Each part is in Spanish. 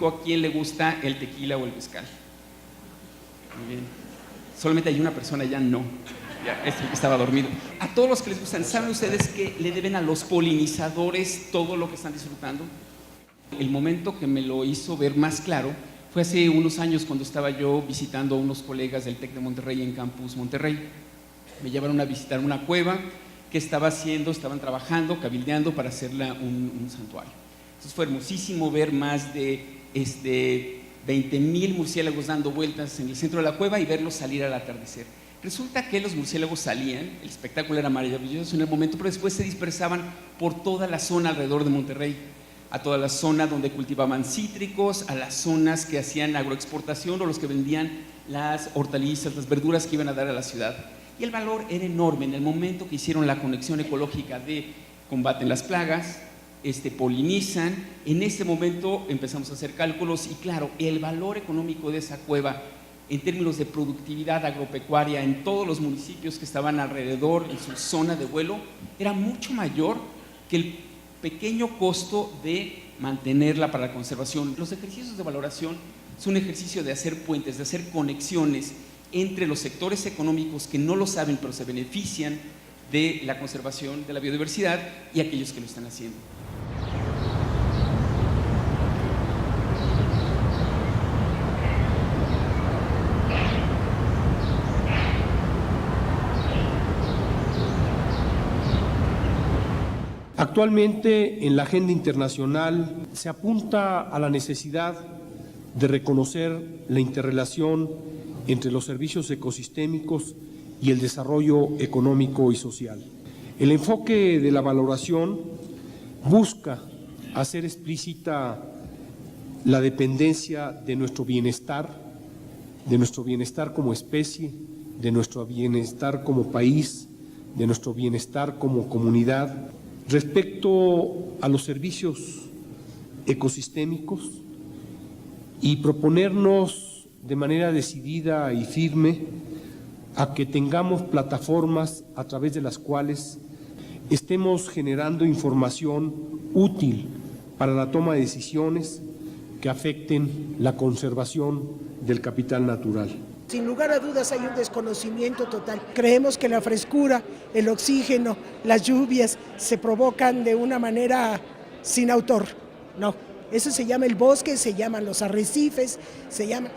público a quién le gusta el tequila o el mezcal. Muy bien. Solamente hay una persona, ya no. Ya, estaba dormido. A todos los que les gustan, ¿saben ustedes que le deben a los polinizadores todo lo que están disfrutando? El momento que me lo hizo ver más claro fue hace unos años cuando estaba yo visitando a unos colegas del TEC de Monterrey en Campus Monterrey. Me llevaron a visitar una cueva que estaban trabajando, cabildeando para hacerla un santuario. Entonces fue hermosísimo ver más de 20,000 murciélagos dando vueltas en el centro de la cueva y verlos salir al atardecer. Resulta que los murciélagos salían, el espectáculo era maravilloso en el momento, pero después se dispersaban por toda la zona alrededor de Monterrey, a toda la zona donde cultivaban cítricos, a las zonas que hacían agroexportación o los que vendían las hortalizas, las verduras que iban a dar a la ciudad. Y el valor era enorme en el momento que hicieron la conexión ecológica de combaten las plagas, polinizan. En ese momento empezamos a hacer cálculos y claro, el valor económico de esa cueva en términos de productividad agropecuaria en todos los municipios que estaban alrededor en su zona de vuelo era mucho mayor que el pequeño costo de mantenerla para la conservación. Los ejercicios de valoración son un ejercicio de hacer puentes, de hacer conexiones entre los sectores económicos que no lo saben pero se benefician de la conservación de la biodiversidad y aquellos que lo están haciendo. Actualmente, en la agenda internacional se apunta a la necesidad de reconocer la interrelación entre los servicios ecosistémicos y el desarrollo económico y social. El enfoque de la valoración busca hacer explícita la dependencia de nuestro bienestar como especie, de nuestro bienestar como país, de nuestro bienestar como comunidad, respecto a los servicios ecosistémicos y proponernos de manera decidida y firme a que tengamos plataformas a través de las cuales estemos generando información útil para la toma de decisiones que afecten la conservación del capital natural. Sin lugar a dudas hay un desconocimiento total. Creemos que la frescura, el oxígeno, las lluvias se provocan de una manera sin autor. No, eso se llama el bosque, se llaman los arrecifes, se llaman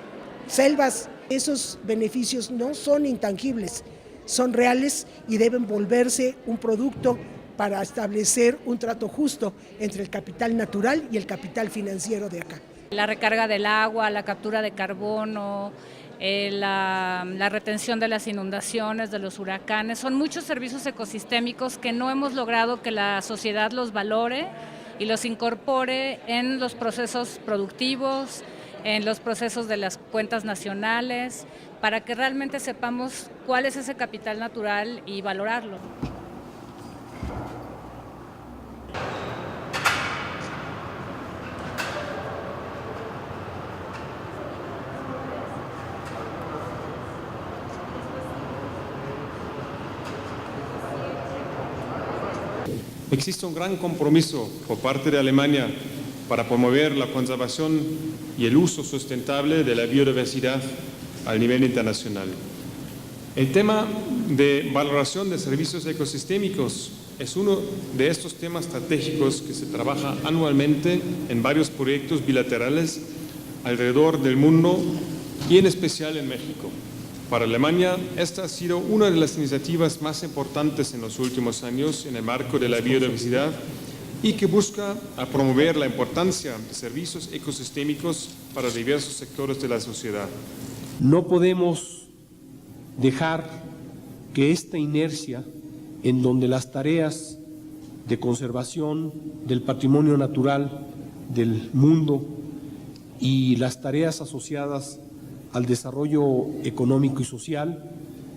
selvas. Esos beneficios no son intangibles, son reales y deben volverse un producto para establecer un trato justo entre el capital natural y el capital financiero de acá. La recarga del agua, la captura de carbono, la retención de las inundaciones, de los huracanes, son muchos servicios ecosistémicos que no hemos logrado que la sociedad los valore y los incorpore en los procesos productivos, en los procesos de las cuentas nacionales, para que realmente sepamos cuál es ese capital natural y valorarlo. Existe un gran compromiso por parte de Alemania para promover la conservación y el uso sustentable de la biodiversidad a nivel internacional. El tema de valoración de servicios ecosistémicos es uno de estos temas estratégicos que se trabaja anualmente en varios proyectos bilaterales alrededor del mundo y en especial en México. Para Alemania, esta ha sido una de las iniciativas más importantes en los últimos años en el marco de la biodiversidad y que busca promover la importancia de servicios ecosistémicos para diversos sectores de la sociedad. No podemos dejar que esta inercia, en donde las tareas de conservación del patrimonio natural del mundo y las tareas asociadas al desarrollo económico y social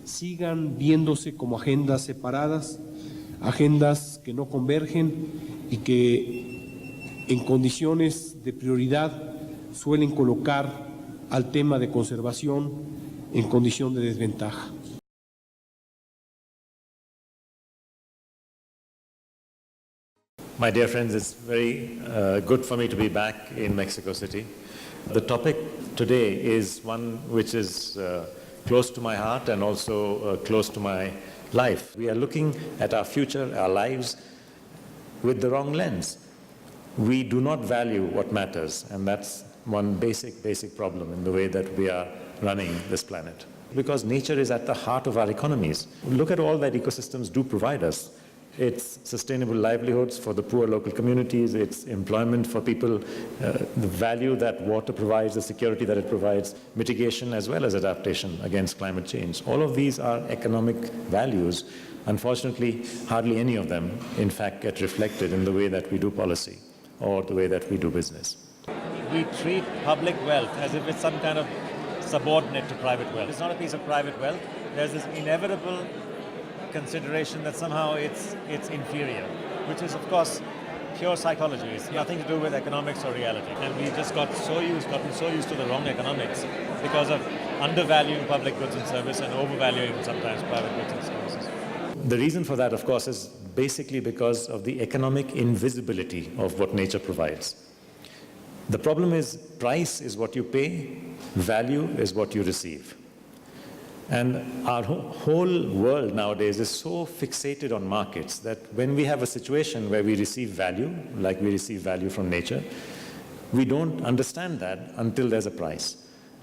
sigan viéndose como agendas separadas, agendas que no convergen y que en condiciones de prioridad suelen colocar al tema de conservación en condición de desventaja. My dear friends, it's very good for me to be back in Mexico City. The topic today is one which is close to my heart and also close to my life. We are looking at our future, our lives, with the wrong lens. We do not value what matters, and that's one basic problem in the way that we are running this planet. Because nature is at the heart of our economies. Look at all that ecosystems do provide us. It's sustainable livelihoods for the poor local communities, it's employment for people, the value that water provides, the security that it provides, mitigation as well as adaptation against climate change. All of these are economic values. Unfortunately, hardly any of them, in fact, get reflected in the way that we do policy or the way that we do business. We treat public wealth as if it's some kind of subordinate to private wealth. It's not a piece of private wealth. There's this inevitable consideration that somehow it's inferior, which is, of course, pure psychology. It's nothing to do with economics or reality. And we just gotten so used to the wrong economics because of undervaluing public goods and service and overvaluing sometimes private goods and services. The reason for that, of course, is basically because of the economic invisibility of what nature provides. The problem is price is what you pay, value is what you receive. And our whole world nowadays is so fixated on markets that when we have a situation where we receive value, like we receive value from nature, we don't understand that until there's a price.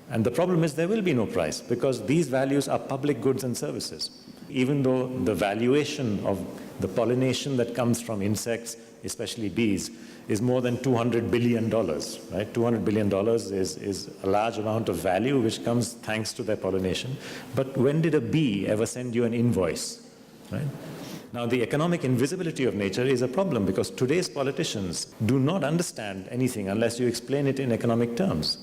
And the problem is there will be no price because these values are public goods and services. Even though the valuation of the pollination that comes from insects, especially bees, is more than $200 billion, right? $200 billion is a large amount of value which comes thanks to their pollination. But when did a bee ever send you an invoice, right? Now, the economic invisibility of nature is a problem because today's politicians do not understand anything unless you explain it in economic terms.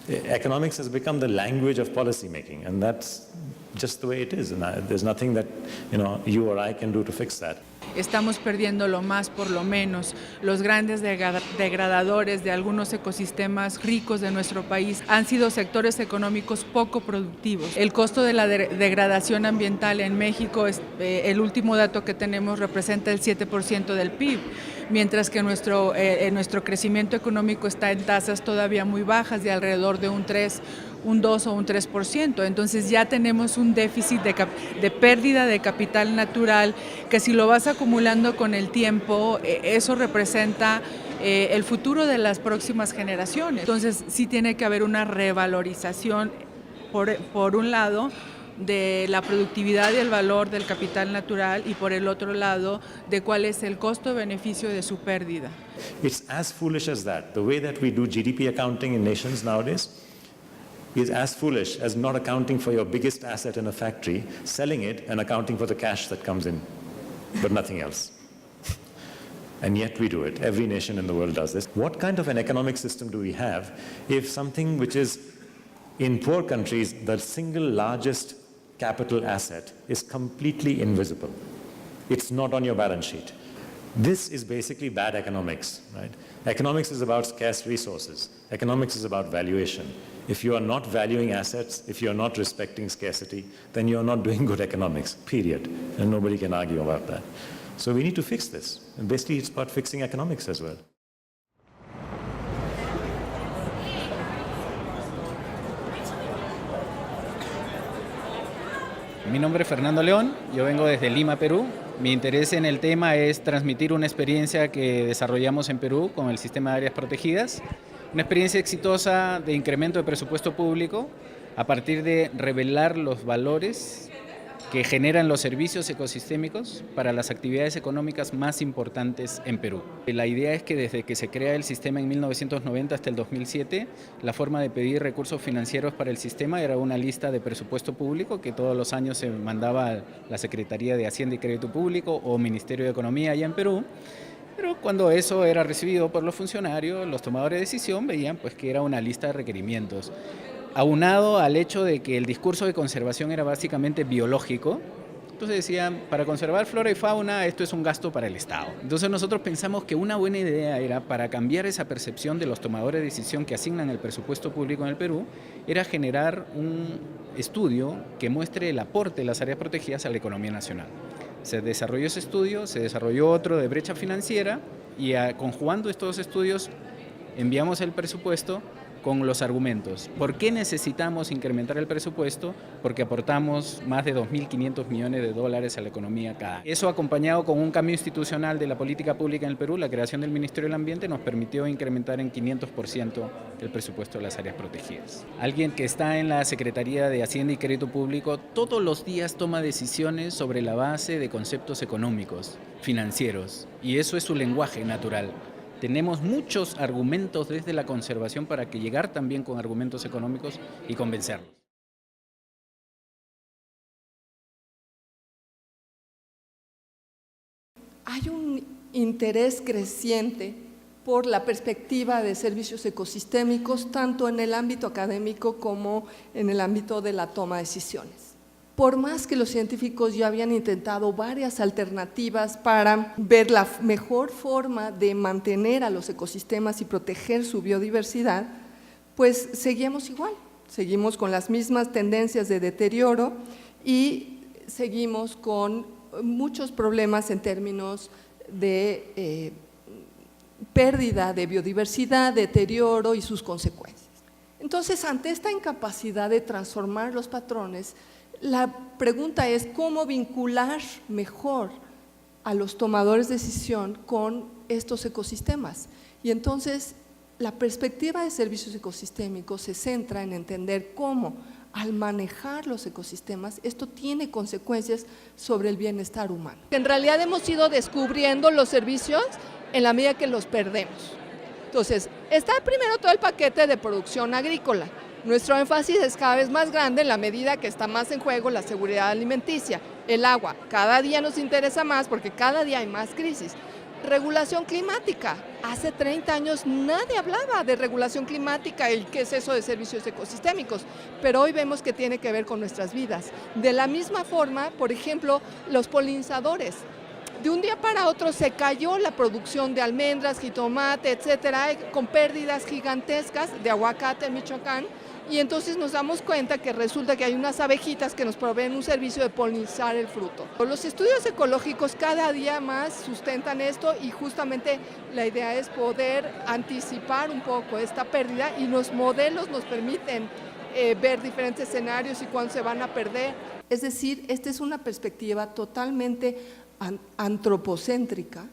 Economics has become the language of policy making, and that's just the way it is. And there's nothing that you or I can do to fix that. Estamos perdiendo lo más por lo menos. Los grandes degradadores de algunos ecosistemas ricos de nuestro país han sido sectores económicos poco productivos. El costo de la degradación ambiental en México, el último dato que tenemos, representa el 7% del PIB, mientras que nuestro crecimiento económico está en tasas todavía muy bajas, de alrededor de un 2 o un 3%. Entonces ya tenemos un déficit de pérdida de capital natural que, si lo vas acumulando con el tiempo, eso representa el futuro de las próximas generaciones. Entonces sí tiene que haber una revalorización, por un lado, de la productividad y el valor del capital natural, y por el otro lado de cuál es el costo-beneficio de su pérdida. It's as foolish as that. The way that we do GDP accounting in nations nowadays is as foolish as not accounting for your biggest asset in a factory, selling it and accounting for the cash that comes in, but nothing else. And yet we do it. Every nation in the world does this. What kind of an economic system do we have if something which is, in poor countries, the single largest capital asset is completely invisible? It's not on your balance sheet. This is basically bad economics, right? Economics is about scarce resources. Economics is about valuation. If you are not valuing assets, if you are not respecting scarcity, then you are not doing good economics, period. And nobody can argue about that. So we need to fix this. And basically it's about fixing economics as well. Mi nombre es Fernando León, yo vengo desde Lima, Perú. Mi interés en el tema es transmitir una experiencia que desarrollamos en Perú con el sistema de áreas protegidas, una experiencia exitosa de incremento de presupuesto público a partir de revelar los valores que generan los servicios ecosistémicos para las actividades económicas más importantes en Perú. La idea es que desde que se crea el sistema en 1990 hasta el 2007, la forma de pedir recursos financieros para el sistema era una lista de presupuesto público que todos los años se mandaba a la Secretaría de Hacienda y Crédito Público o Ministerio de Economía allá en Perú. Pero cuando eso era recibido por los funcionarios, los tomadores de decisión veían pues que era una lista de requerimientos. Aunado al hecho de que el discurso de conservación era básicamente biológico, entonces decían, para conservar flora y fauna esto es un gasto para el Estado. Entonces nosotros pensamos que una buena idea era, para cambiar esa percepción de los tomadores de decisión que asignan el presupuesto público en el Perú, era generar un estudio que muestre el aporte de las áreas protegidas a la economía nacional. Se desarrolló ese estudio, se desarrolló otro de brecha financiera, Y conjugando estos estudios, enviamos el presupuesto con los argumentos. ¿Por qué necesitamos incrementar el presupuesto? Porque aportamos más de 2.500 millones de dólares a la economía cada año. Eso, acompañado con un cambio institucional de la política pública en el Perú, la creación del Ministerio del Ambiente, nos permitió incrementar en 500% el presupuesto de las áreas protegidas. Alguien que está en la Secretaría de Hacienda y Crédito Público todos los días toma decisiones sobre la base de conceptos económicos, financieros, y eso es su lenguaje natural. Tenemos muchos argumentos desde la conservación para que llegar también con argumentos económicos y convencerlos. Hay un interés creciente por la perspectiva de servicios ecosistémicos, tanto en el ámbito académico como en el ámbito de la toma de decisiones. Por más que los científicos ya habían intentado varias alternativas para ver la mejor forma de mantener a los ecosistemas y proteger su biodiversidad, pues seguimos igual, seguimos con las mismas tendencias de deterioro y seguimos con muchos problemas en términos de pérdida de biodiversidad, deterioro y sus consecuencias. Entonces, ante esta incapacidad de transformar los patrones, la pregunta es cómo vincular mejor a los tomadores de decisión con estos ecosistemas. Y entonces la perspectiva de servicios ecosistémicos se centra en entender cómo al manejar los ecosistemas esto tiene consecuencias sobre el bienestar humano. En realidad hemos ido descubriendo los servicios en la medida que los perdemos. Entonces, está primero todo el paquete de producción agrícola. Nuestro énfasis es cada vez más grande en la medida que está más en juego la seguridad alimenticia. El agua, cada día nos interesa más porque cada día hay más crisis. Regulación climática. Hace 30 años nadie hablaba de regulación climática y qué es eso de servicios ecosistémicos, pero hoy vemos que tiene que ver con nuestras vidas. De la misma forma, por ejemplo, los polinizadores. De un día para otro se cayó la producción de almendras, jitomate, etcétera, con pérdidas gigantescas de aguacate en Michoacán. Y entonces nos damos cuenta que resulta que hay unas abejitas que nos proveen un servicio de polinizar el fruto. Los estudios ecológicos cada día más sustentan esto y justamente la idea es poder anticipar un poco esta pérdida y los modelos nos permiten ver diferentes escenarios y cuándo se van a perder. Es decir, esta es una perspectiva totalmente antropocéntrica,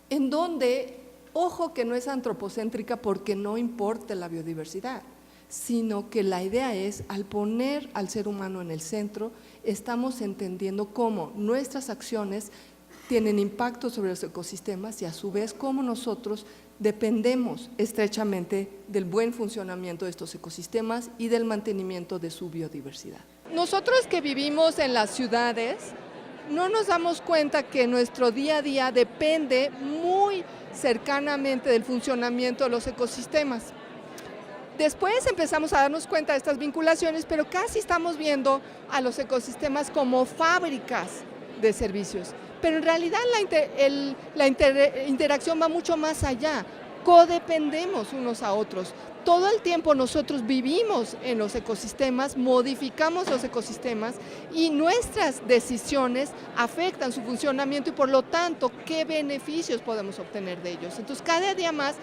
en donde, ojo que no es antropocéntrica porque no importa la biodiversidad, sino que la idea es, al poner al ser humano en el centro, estamos entendiendo cómo nuestras acciones tienen impacto sobre los ecosistemas y a su vez cómo nosotros dependemos estrechamente del buen funcionamiento de estos ecosistemas y del mantenimiento de su biodiversidad. Nosotros que vivimos en las ciudades, no nos damos cuenta que nuestro día a día depende muy cercanamente del funcionamiento de los ecosistemas. Después empezamos a darnos cuenta de estas vinculaciones, pero casi estamos viendo a los ecosistemas como fábricas de servicios. Pero en realidad la interacción va mucho más allá, codependemos unos a otros. Todo el tiempo nosotros vivimos en los ecosistemas, modificamos los ecosistemas y nuestras decisiones afectan su funcionamiento y por lo tanto, ¿qué beneficios podemos obtener de ellos? Entonces, cada día más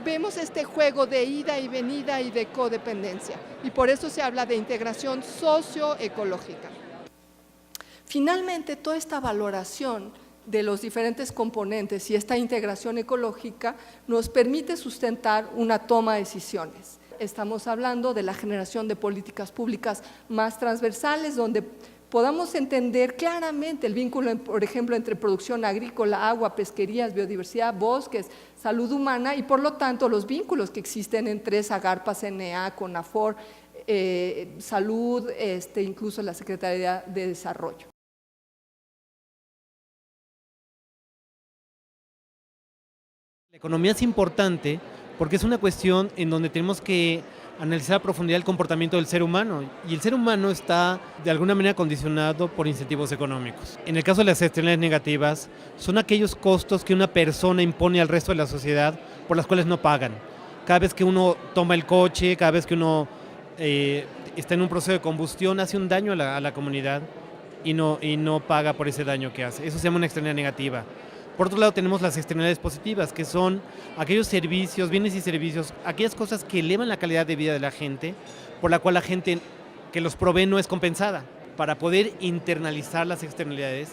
vemos este juego de ida y venida y de codependencia y por eso se habla de integración socioecológica. Finalmente, toda esta valoración de los diferentes componentes y esta integración ecológica nos permite sustentar una toma de decisiones. Estamos hablando de la generación de políticas públicas más transversales donde podamos entender claramente el vínculo, por ejemplo, entre producción agrícola, agua, pesquerías, biodiversidad, bosques, salud humana y por lo tanto los vínculos que existen entre Zagarpa, CNA, CONAFOR, salud, incluso la Secretaría de Desarrollo. La economía es importante porque es una cuestión en donde tenemos que analizar a profundidad el comportamiento del ser humano y el ser humano está de alguna manera condicionado por incentivos económicos. En el caso de las externalidades negativas, son aquellos costos que una persona impone al resto de la sociedad por las cuales no pagan. Cada vez que uno toma el coche, cada vez que uno está en un proceso de combustión, hace un daño a la comunidad y no paga por ese daño que hace. Eso se llama una externalidad negativa. Por otro lado tenemos las externalidades positivas, que son aquellos servicios, bienes y servicios, aquellas cosas que elevan la calidad de vida de la gente, por la cual la gente que los provee no es compensada. Para poder internalizar las externalidades,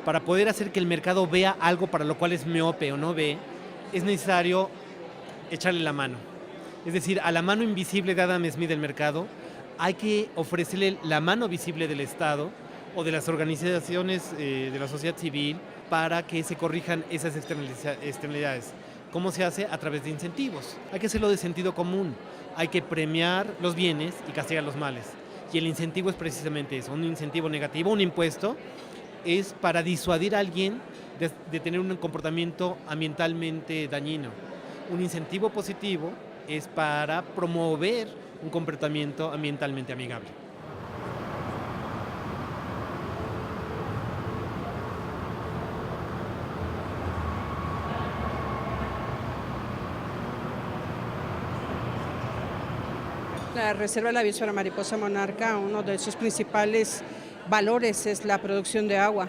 para poder hacer que el mercado vea algo para lo cual es miope o no ve, es necesario echarle la mano. Es decir, a la mano invisible de Adam Smith del mercado, hay que ofrecerle la mano visible del Estado o de las organizaciones de la sociedad civil para que se corrijan esas externalidades. ¿Cómo se hace? A través de incentivos. Hay que hacerlo de sentido común. Hay que premiar los bienes y castigar los males. Y el incentivo es precisamente eso, un incentivo negativo, un impuesto, es para disuadir a alguien de tener un comportamiento ambientalmente dañino. Un incentivo positivo es para promover un comportamiento ambientalmente amigable. La Reserva de la Biosfera Mariposa Monarca, uno de sus principales valores es la producción de agua.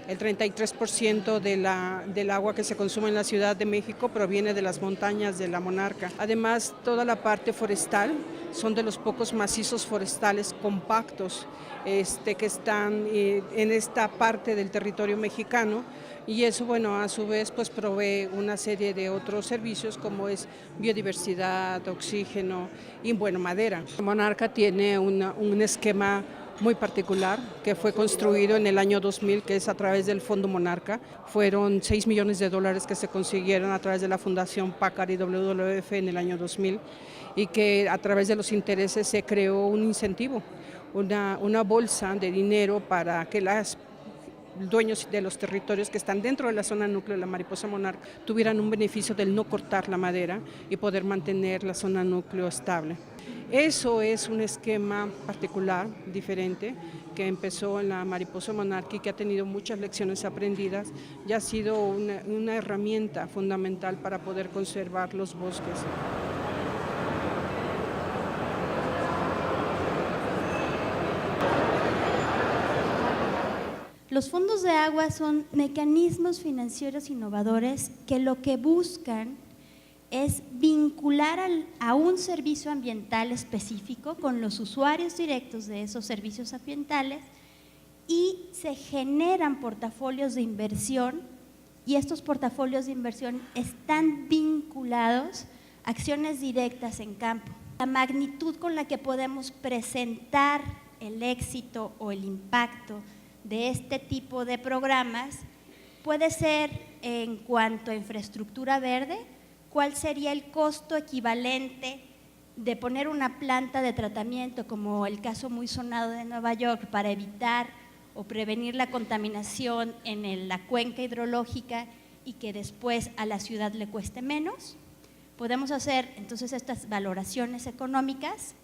El 33% del agua que se consume en la Ciudad de México proviene de las montañas de la Monarca. Además, toda la parte forestal son de los pocos macizos forestales compactos que están en esta parte del territorio mexicano, y eso, bueno, a su vez pues provee una serie de otros servicios como es biodiversidad, oxígeno y, bueno, madera. Monarca tiene un esquema muy particular que fue construido en el año 2000, que es a través del Fondo Monarca. Fueron $6 millones que se consiguieron a través de la Fundación Packard y WWF en el año 2000, y que a través de los intereses se creó un incentivo, una bolsa de dinero para que los dueños de los territorios que están dentro de la zona núcleo de la Mariposa Monarca tuvieran un beneficio del no cortar la madera y poder mantener la zona núcleo estable. Eso es un esquema particular, diferente, que empezó en la Mariposa Monarca y que ha tenido muchas lecciones aprendidas y ha sido una herramienta fundamental para poder conservar los bosques. Los fondos de agua son mecanismos financieros innovadores que lo que buscan es vincular a un servicio ambiental específico con los usuarios directos de esos servicios ambientales, y se generan portafolios de inversión, y estos portafolios de inversión están vinculados a acciones directas en campo. La magnitud con la que podemos presentar el éxito o el impacto de este tipo de programas puede ser en cuanto a infraestructura verde. ¿Cuál sería el costo equivalente de poner una planta de tratamiento, como el caso muy sonado de Nueva York, para evitar o prevenir la contaminación en la cuenca hidrológica y que después a la ciudad le cueste menos? Podemos hacer entonces estas valoraciones económicas,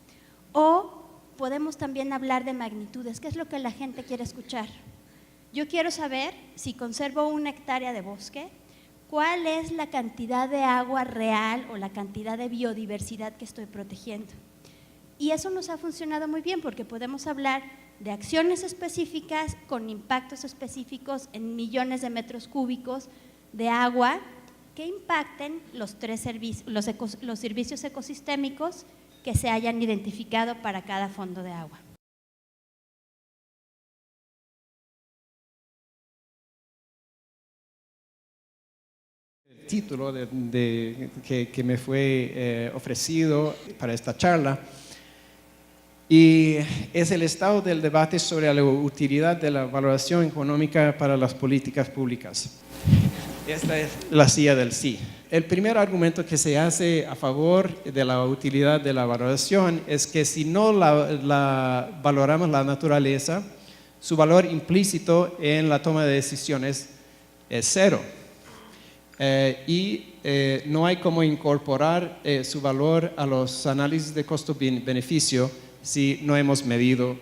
o podemos también hablar de magnitudes. ¿Qué es lo que la gente quiere escuchar? Yo quiero saber, si conservo 1 hectárea de bosque, ¿cuál es la cantidad de agua real o la cantidad de biodiversidad que estoy protegiendo? Y eso nos ha funcionado muy bien, porque podemos hablar de acciones específicas con impactos específicos en millones de metros cúbicos de agua que impacten los servicios ecosistémicos que se hayan identificado para cada fondo de agua. El título que me fue ofrecido para esta charla, y es el estado del debate sobre la utilidad de la valoración económica para las políticas públicas. Esta es la silla del sí. El primer argumento que se hace a favor de la utilidad de la valoración es que si no valoramos la naturaleza, su valor implícito en la toma de decisiones es cero. No hay cómo incorporar su valor a los análisis de costo-beneficio si no hemos medido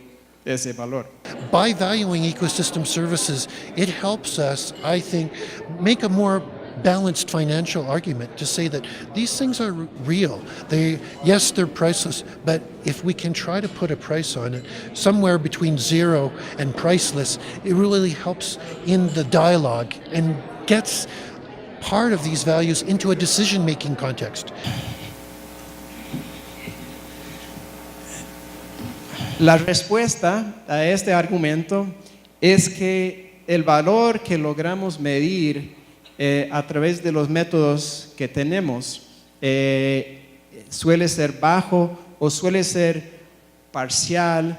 ese valor. By valuing ecosystem services, it helps us, I think, make a more balanced financial argument to say that these things are real. Yes, they're priceless, but if we can try to put a price on it, somewhere between zero and priceless, it really helps in the dialogue and gets part of these values into a decision-making context. La respuesta a este argumento es que el valor que logramos medir a través de los métodos que tenemos suele ser bajo o suele ser parcial,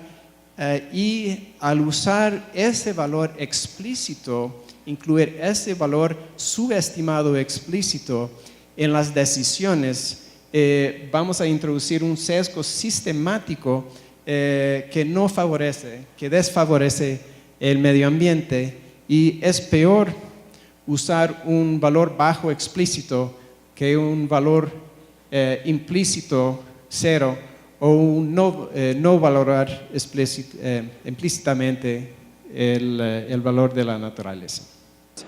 y al usar ese valor explícito, incluir ese valor subestimado explícito en las decisiones, vamos a introducir un sesgo sistemático que no favorece, que desfavorece el medio ambiente, y es peor usar un valor bajo explícito que un valor implícito cero, o un no valorar implícitamente el valor de la naturaleza.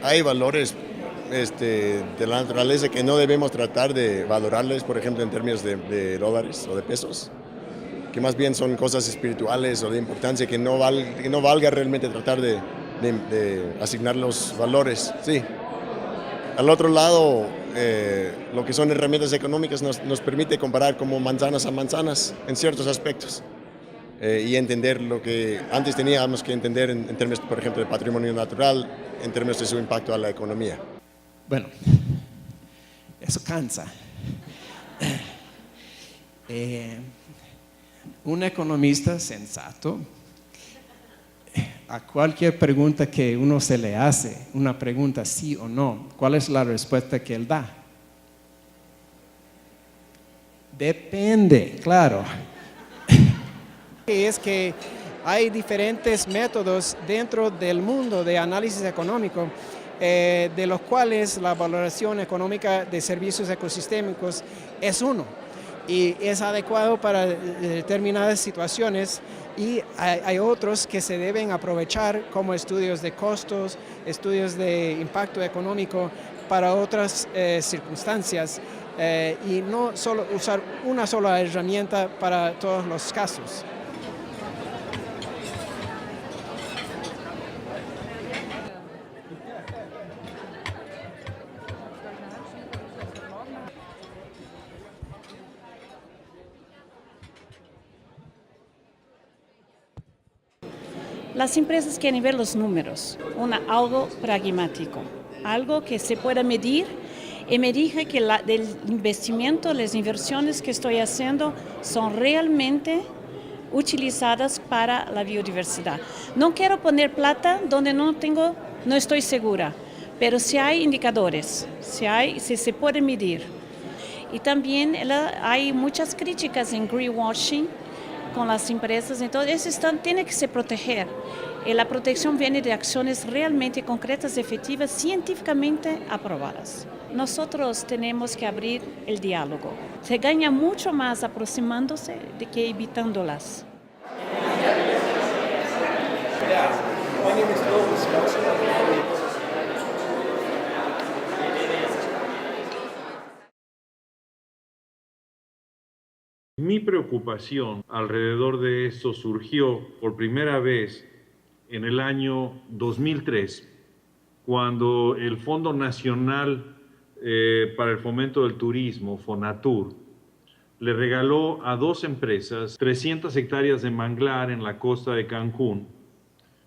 Hay valores de la naturaleza que no debemos tratar de valorarles, por ejemplo, en términos de dólares o de pesos, que más bien son cosas espirituales o de importancia que no valga realmente tratar de asignar los valores. Sí. Al otro lado, lo que son herramientas económicas nos permite comparar como manzanas a manzanas en ciertos aspectos y entender lo que antes teníamos que entender en términos, por ejemplo, de patrimonio natural, en términos de su impacto a la economía. Bueno, eso cansa. Un economista sensato, a cualquier pregunta que uno se le hace, una pregunta sí o no, ¿cuál es la respuesta que él da? Depende, claro. Es que hay diferentes métodos dentro del mundo de análisis económico, de los cuales la valoración económica de servicios ecosistémicos es uno, y es adecuado para determinadas situaciones, y hay otros que se deben aprovechar como estudios de costos, estudios de impacto económico para otras circunstancias, y no solo usar una sola herramienta para todos los casos. Las empresas quieren ver los números, algo pragmático, algo que se pueda medir y me dije que del investimento, las inversiones que estoy haciendo son realmente utilizadas para la biodiversidad. No quiero poner plata donde no estoy segura, pero si hay indicadores, si se puede medir. Y también hay muchas críticas en greenwashing con las empresas, entonces eso tiene que se proteger. Y la protección viene de acciones realmente concretas, efectivas, científicamente aprobadas. Nosotros tenemos que abrir el diálogo. Se gana mucho más aproximándose de que evitándolas. Mi preocupación alrededor de esto surgió por primera vez en el año 2003, cuando el Fondo Nacional para el Fomento del Turismo, FONATUR, le regaló a 2 empresas 300 hectáreas de manglar en la costa de Cancún.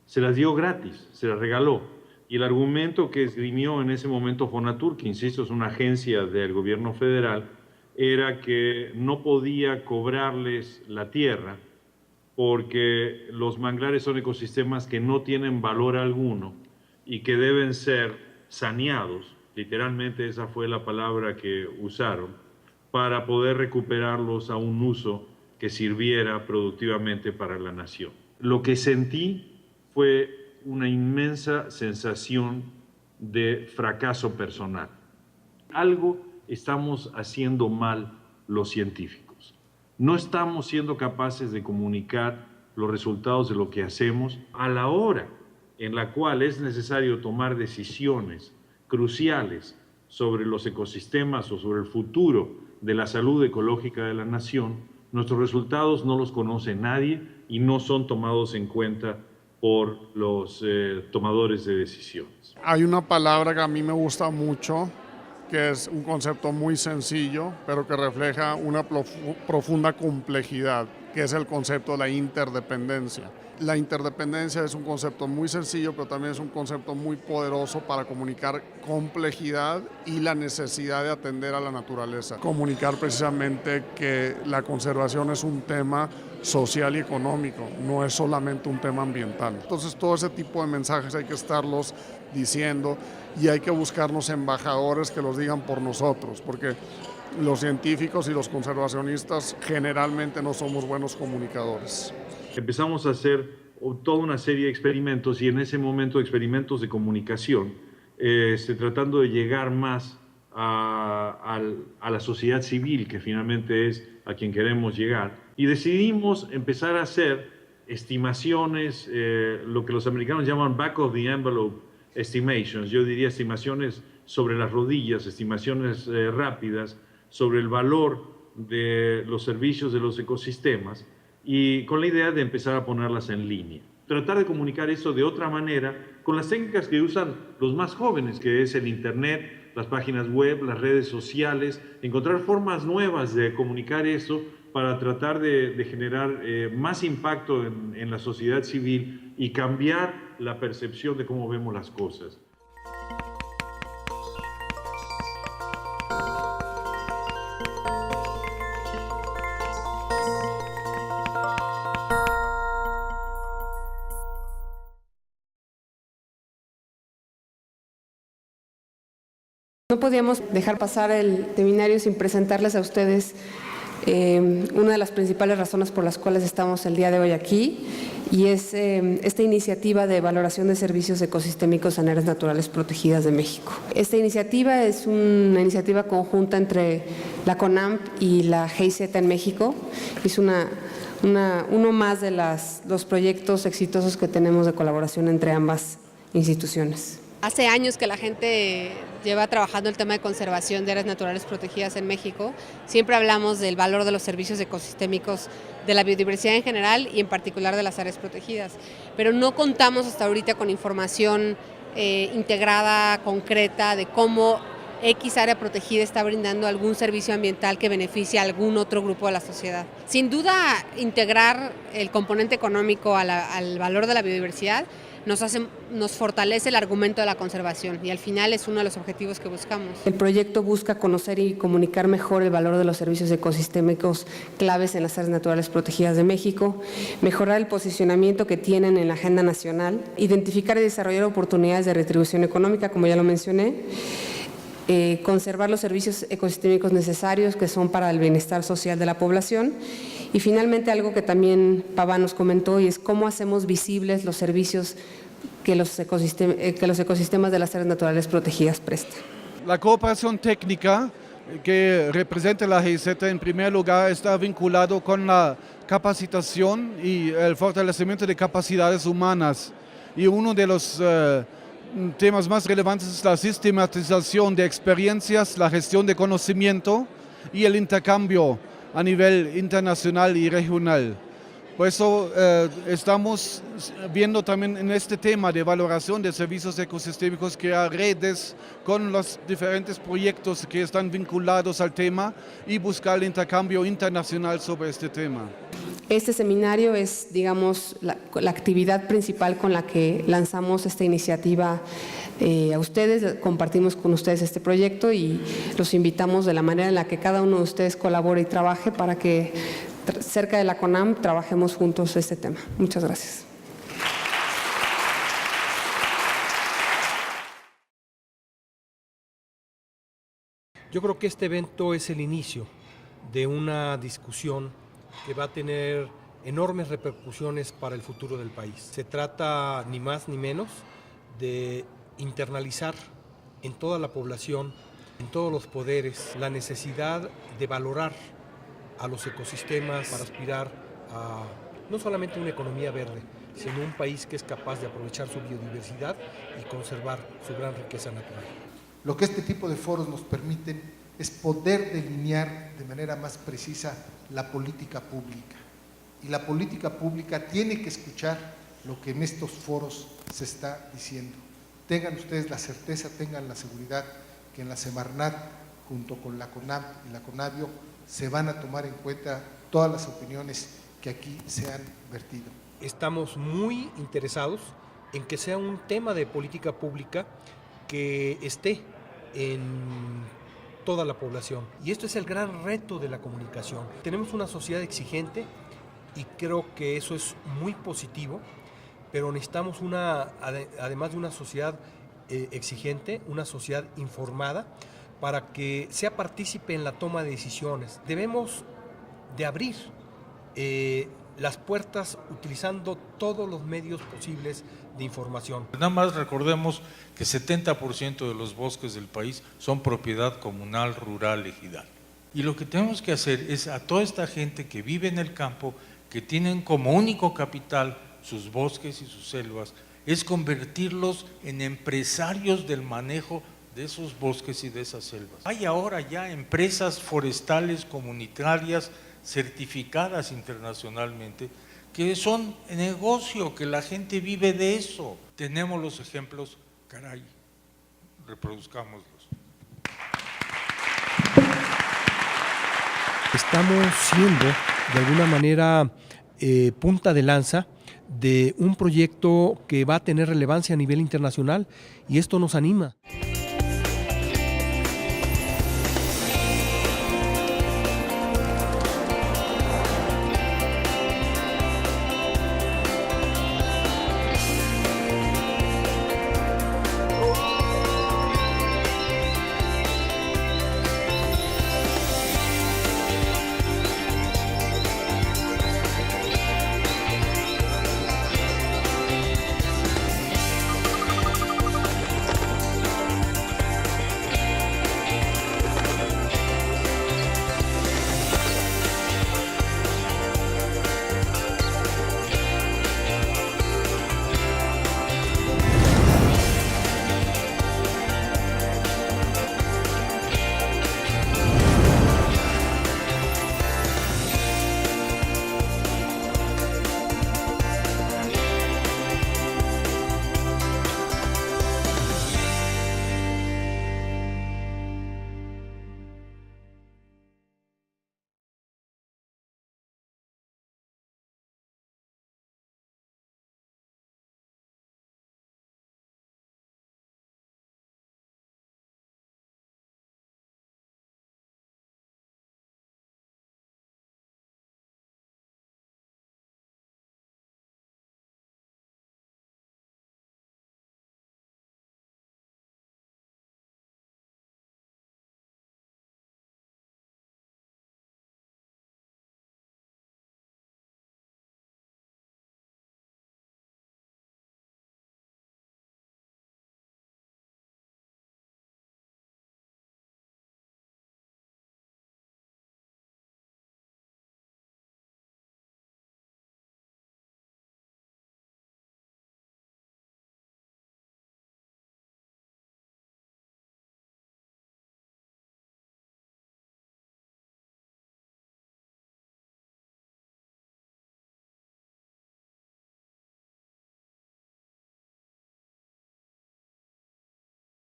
Se las dio gratis, se las regaló. Y el argumento que esgrimió en ese momento FONATUR, que insisto es una agencia del gobierno federal, era que no podía cobrarles la tierra porque los manglares son ecosistemas que no tienen valor alguno y que deben ser saneados, literalmente esa fue la palabra que usaron, para poder recuperarlos a un uso que sirviera productivamente para la nación. Lo que sentí fue una inmensa sensación de fracaso personal. Algo estamos haciendo mal los científicos. No estamos siendo capaces de comunicar los resultados de lo que hacemos a la hora en la cual es necesario tomar decisiones cruciales sobre los ecosistemas o sobre el futuro de la salud ecológica de la nación. Nuestros resultados no los conoce nadie y no son tomados en cuenta por los tomadores de decisiones. Hay una palabra que a mí me gusta mucho, que es un concepto muy sencillo, pero que refleja una profunda complejidad, que es el concepto de la interdependencia. La interdependencia es un concepto muy sencillo, pero también es un concepto muy poderoso para comunicar complejidad y la necesidad de atender a la naturaleza. Comunicar precisamente que la conservación es un tema social y económico, no es solamente un tema ambiental. Entonces todo ese tipo de mensajes hay que estarlos diciendo y hay que buscarnos embajadores que los digan por nosotros, porque los científicos y los conservacionistas generalmente no somos buenos comunicadores. Empezamos a hacer toda una serie de experimentos y en ese momento experimentos de comunicación, tratando de llegar más a la sociedad civil, que finalmente es a quien queremos llegar. Y decidimos empezar a hacer estimaciones, lo que los americanos llaman back of the envelope estimations, yo diría estimaciones sobre las rodillas, estimaciones rápidas sobre el valor de los servicios de los ecosistemas, y con la idea de empezar a ponerlas en línea. Tratar de comunicar eso de otra manera con las técnicas que usan los más jóvenes, que es el Internet, las páginas web, las redes sociales, encontrar formas nuevas de comunicar eso para tratar de generar más impacto en la sociedad civil y cambiar la percepción de cómo vemos las cosas. No podíamos dejar pasar el seminario sin presentarles a ustedes una de las principales razones por las cuales estamos el día de hoy aquí, y es esta iniciativa de valoración de servicios ecosistémicos en áreas naturales protegidas de México. Esta iniciativa es una iniciativa conjunta entre la CONAMP y la GIZ en México. Es uno más de los proyectos exitosos que tenemos de colaboración entre ambas instituciones. Hace años que la gente lleva trabajando el tema de conservación de áreas naturales protegidas en México. Siempre hablamos del valor de los servicios ecosistémicos, de la biodiversidad en general y en particular de las áreas protegidas. Pero no contamos hasta ahorita con información integrada, concreta, de cómo X área protegida está brindando algún servicio ambiental que beneficie a algún otro grupo de la sociedad. Sin duda, integrar el componente económico al valor de la biodiversidad nos fortalece el argumento de la conservación y al final es uno de los objetivos que buscamos. El proyecto busca conocer y comunicar mejor el valor de los servicios ecosistémicos claves en las áreas naturales protegidas de México, mejorar el posicionamiento que tienen en la agenda nacional, identificar y desarrollar oportunidades de retribución económica, como ya lo mencioné, conservar los servicios ecosistémicos necesarios que son para el bienestar social de la población. Y finalmente algo que también Paván nos comentó, y es cómo hacemos visibles los servicios que los ecosistemas de las áreas naturales protegidas prestan. La cooperación técnica que representa la GIZ en primer lugar está vinculado con la capacitación y el fortalecimiento de capacidades humanas. Y uno de los temas más relevantes es la sistematización de experiencias, la gestión de conocimiento y el intercambio a nivel internacional y regional. Por eso estamos viendo también en este tema de valoración de servicios ecosistémicos crear redes con los diferentes proyectos que están vinculados al tema y buscar el intercambio internacional sobre este tema. Este seminario es, digamos, la actividad principal con la que lanzamos esta iniciativa a ustedes, compartimos con ustedes este proyecto y los invitamos de la manera en la que cada uno de ustedes colabore y trabaje para que cerca de la CONAMP trabajemos juntos este tema. Muchas gracias. Yo creo que este evento es el inicio de una discusión que va a tener enormes repercusiones para el futuro del país. Se trata ni más ni menos de internalizar en toda la población, en todos los poderes, la necesidad de valorar a los ecosistemas para aspirar a no solamente una economía verde, sino un país que es capaz de aprovechar su biodiversidad y conservar su gran riqueza natural. Lo que este tipo de foros nos permiten es poder delinear de manera más precisa la política pública. Y la política pública tiene que escuchar lo que en estos foros se está diciendo. Tengan ustedes la certeza, tengan la seguridad que en la Semarnat, junto con la CONAM y la CONABIO, se van a tomar en cuenta todas las opiniones que aquí se han vertido. Estamos muy interesados en que sea un tema de política pública que esté en toda la población. Y esto es el gran reto de la comunicación. Tenemos una sociedad exigente y creo que eso es muy positivo, pero necesitamos además de una sociedad exigente, una sociedad informada para que sea partícipe en la toma de decisiones. Debemos de abrir las puertas utilizando todos los medios posibles de información. Nada más recordemos que 70% de los bosques del país son propiedad comunal, rural, ejidal. Y lo que tenemos que hacer es a toda esta gente que vive en el campo, que tienen como único capital sus bosques y sus selvas, es convertirlos en empresarios del manejo de esos bosques y de esas selvas. Hay ahora ya empresas forestales comunitarias certificadas internacionalmente que son negocio, que la gente vive de eso. Tenemos los ejemplos, caray, reproduzcámoslos. Estamos siendo, de alguna manera, punta de lanza de un proyecto que va a tener relevancia a nivel internacional y esto nos anima.